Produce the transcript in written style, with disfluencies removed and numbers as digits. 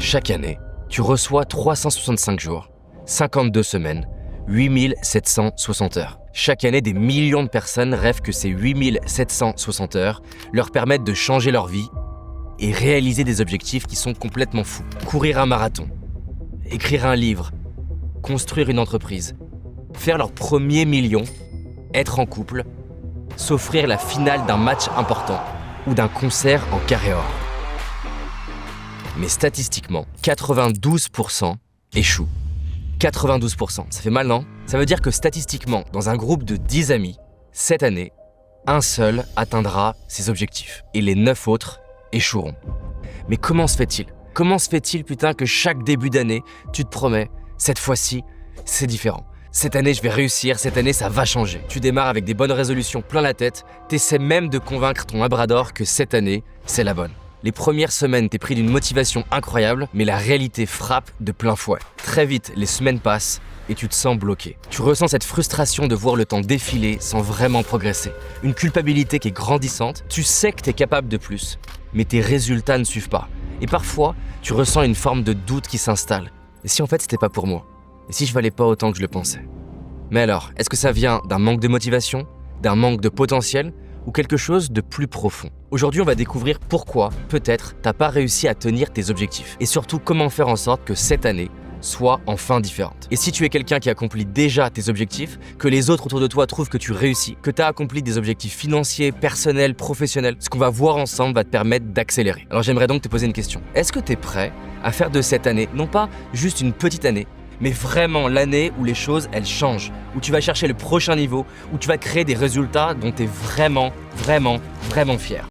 Chaque année, tu reçois 365 jours, 52 semaines, 8760 heures. Chaque année, des millions de personnes rêvent que ces 8760 heures leur permettent de changer leur vie et réaliser des objectifs qui sont complètement fous. Courir un marathon, écrire un livre, construire une entreprise, faire leur premier million, être en couple, s'offrir la finale d'un match important ou d'un concert en carré or. Mais statistiquement, 92% échouent. 92%, ça fait mal, non? Ça veut dire que statistiquement, dans un groupe de 10 amis, cette année, un seul atteindra ses objectifs et les 9 autres échoueront. Mais comment se fait-il? Comment se fait-il, putain, que chaque début d'année, tu te promets, cette fois-ci, c'est différent. Cette année, je vais réussir, cette année, ça va changer. Tu démarres avec des bonnes résolutions plein la tête, t'essaies même de convaincre ton labrador que cette année, c'est la bonne. Les premières semaines, t'es pris d'une motivation incroyable, mais la réalité frappe de plein fouet. Très vite, les semaines passent et tu te sens bloqué. Tu ressens cette frustration de voir le temps défiler sans vraiment progresser. Une culpabilité qui est grandissante, tu sais que t'es capable de plus, mais tes résultats ne suivent pas. Et parfois, tu ressens une forme de doute qui s'installe. Et si en fait, c'était pas pour moi? Et si je valais pas autant que je le pensais? Mais alors, est-ce que ça vient d'un manque de motivation, d'un manque de potentiel ou quelque chose de plus profond? Aujourd'hui, on va découvrir pourquoi, peut-être, t'as pas réussi à tenir tes objectifs. Et surtout, comment faire en sorte que cette année soit enfin différente. Et si tu es quelqu'un qui accomplit déjà tes objectifs, que les autres autour de toi trouvent que tu réussis, que tu as accompli des objectifs financiers, personnels, professionnels, ce qu'on va voir ensemble va te permettre d'accélérer. Alors j'aimerais donc te poser une question. Est-ce que tu es prêt à faire de cette année, non pas juste une petite année, mais vraiment l'année où les choses, elles changent, où tu vas chercher le prochain niveau, où tu vas créer des résultats dont tu es vraiment fier?